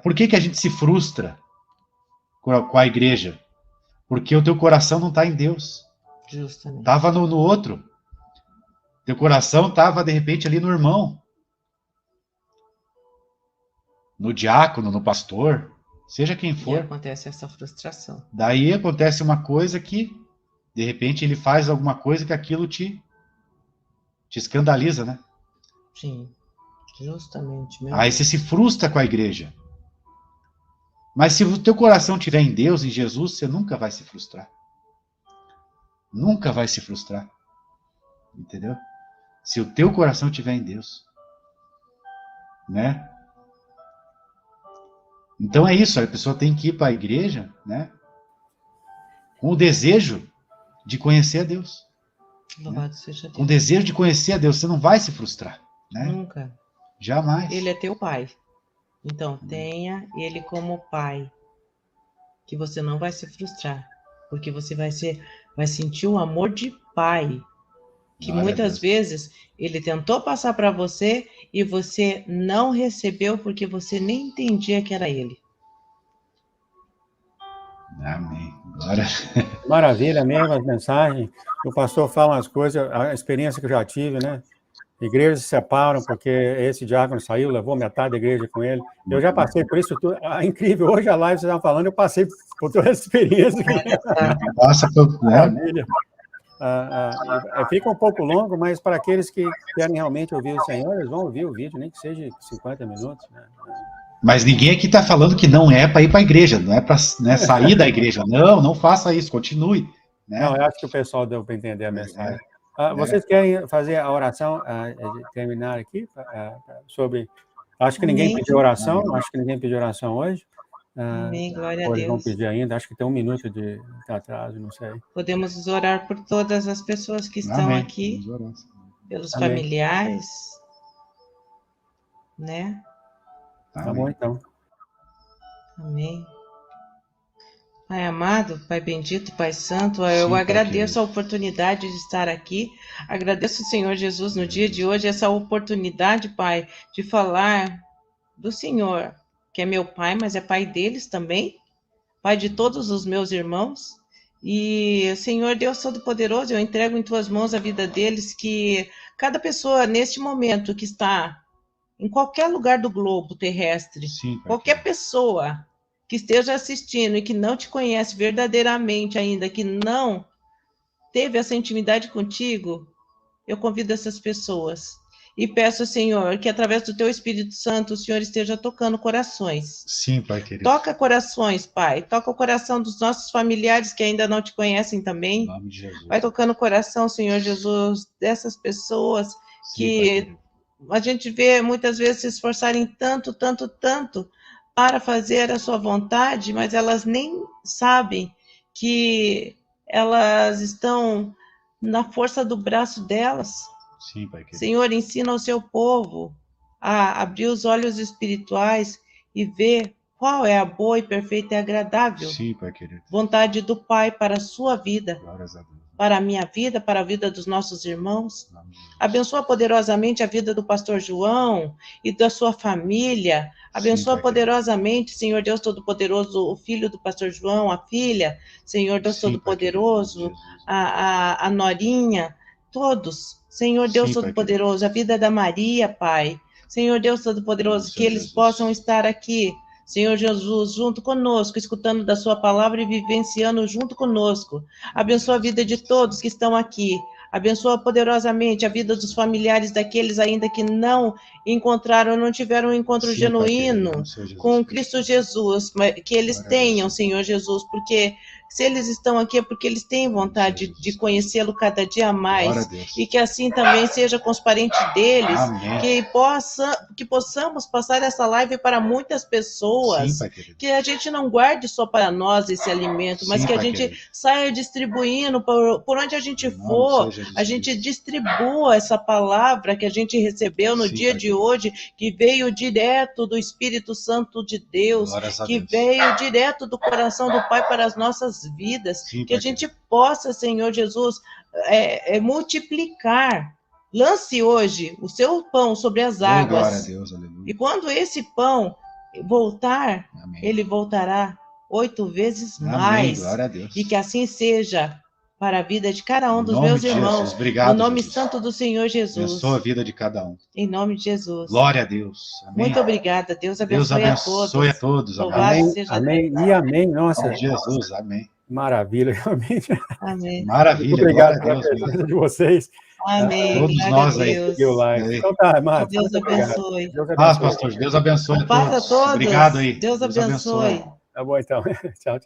Por que a gente se frustra com a igreja? Porque o teu coração não está em Deus. Justamente. Estava no outro. Teu coração estava, de repente, ali no irmão. No diácono, no pastor, seja quem for. E acontece essa frustração. Daí acontece uma coisa que, de repente, ele faz alguma coisa que aquilo te escandaliza, né? Sim, justamente. Aí você se frustra com a igreja. Mas se o teu coração estiver em Deus, em Jesus, você nunca vai se frustrar. Nunca vai se frustrar. Entendeu? Se o teu coração estiver em Deus. Né? Então é isso, a pessoa tem que ir para a igreja, né? Com o desejo de conhecer a Deus. Louvado seja Deus. Com o desejo de conhecer a Deus, você não vai se frustrar. Né? Nunca. Jamais. Ele é teu pai. Então, tenha ele como pai. Que você não vai se frustrar. Porque você vai sentir o amor de pai. Que muitas vezes ele tentou passar para você e você não recebeu porque você nem entendia que era ele. Amém. Glória. Maravilha mesmo as mensagens. O pastor fala umas coisas, a experiência que eu já tive, né? Igrejas se separam porque esse diácono saiu, levou metade da igreja com ele. Eu já passei por isso tudo. Incrível, hoje a live vocês estavam falando, eu passei por toda essa experiência. Passa por... Maravilha. Fica um pouco longo, mas para aqueles que querem realmente ouvir o Senhor, eles vão ouvir o vídeo, nem que seja 50 minutos. Né? Mas ninguém aqui está falando que não é para ir para a igreja, não é para sair da igreja. Não faça isso, continue. Né? Não, eu acho que o pessoal deu para entender a mensagem. Vocês querem fazer a oração, terminar aqui? Sobre. Acho que ninguém pediu oração, acho que ninguém pediu oração hoje. Amém, glória a Deus. Eles vão pedir ainda, acho que tem um minuto de atraso, não sei. Podemos orar por todas as pessoas que estão Amém. aqui, pelos Amém. familiares, né? Tá bom, então. Amém. Pai amado, Pai bendito, Pai santo, eu agradeço a oportunidade de estar aqui. Agradeço, Senhor Jesus, no dia de hoje, essa oportunidade, Pai, de falar do Senhor, que é meu Pai, mas é Pai deles também, Pai de todos os meus irmãos. E, Senhor Deus Todo-Poderoso, eu entrego em Tuas mãos a vida deles, que cada pessoa, neste momento, que está em qualquer lugar do globo terrestre, qualquer pessoa que esteja assistindo e que não te conhece verdadeiramente ainda, que não teve essa intimidade contigo, eu convido essas pessoas e peço, Senhor, que através do Teu Espírito Santo, o Senhor esteja tocando corações. Sim, Pai querido. Toca corações, Pai. Toca o coração dos nossos familiares que ainda não te conhecem também. Em nome de Jesus. Vai tocando o coração, Senhor Jesus, dessas pessoas que a gente vê muitas vezes se esforçarem tanto para fazer a sua vontade, mas elas nem sabem que elas estão na força do braço delas. Sim, Pai querido. Senhor, ensina o seu povo a abrir os olhos espirituais e ver qual é a boa e perfeita e agradável Sim, Pai querido. vontade do Pai para a sua vida. Glórias a Deus. para a minha vida, para a vida dos nossos irmãos. Abençoa poderosamente a vida do pastor João e da sua família. Abençoa poderosamente, Senhor Deus Todo-Poderoso, o filho do pastor João, a filha, Senhor Deus Todo-Poderoso, a Norinha, todos, Senhor Deus Todo-Poderoso, a vida da Maria, Pai. Senhor Deus Todo-Poderoso, que eles possam estar aqui, Senhor Jesus, junto conosco, escutando da sua palavra e vivenciando junto conosco. Abençoa a vida de todos que estão aqui. Abençoa poderosamente a vida dos familiares daqueles ainda que não encontraram, não tiveram um encontro genuíno com Cristo Jesus, que eles tenham, Senhor Jesus, porque se eles estão aqui é porque eles têm vontade de conhecê-lo cada dia mais, e que assim também seja com os parentes deles, que possamos passar essa live para muitas pessoas, que a gente não guarde só para nós esse alimento, mas que a gente saia distribuindo por onde a gente for, a gente distribua essa palavra que a gente recebeu no dia de hoje, que veio direto do Espírito Santo de Deus, que veio direto do coração do Pai para as nossas vidas, que a gente possa, Senhor Jesus, multiplicar. Lance hoje o seu pão sobre as águas. Glória a Deus, aleluia. E quando esse pão voltar, ele voltará 8 vezes mais. Glória a Deus. E que assim seja para a vida de cada um dos meus irmãos. Obrigado, no nome Jesus. santo do Senhor Jesus. Abençoa a vida de cada um. Em nome de Jesus. Glória a Deus. Amém. Muito obrigada. Deus abençoe a todos. Deus abençoe a todos. Louvado seja amém. E amém. Nossa. Amém. Jesus, amém. Maravilha, realmente. Amém. Maravilha. Muito obrigado glória a pela Deus. presença de vocês. Amém. Todos Glória nós a aí. Deus. Então tá, Márcio. Deus abençoe. Deus Ah, abençoe. pastor, Deus abençoe a Paz a todos. todos. Obrigado aí. Deus abençoe. Tá bom, então. Tchau, tchau.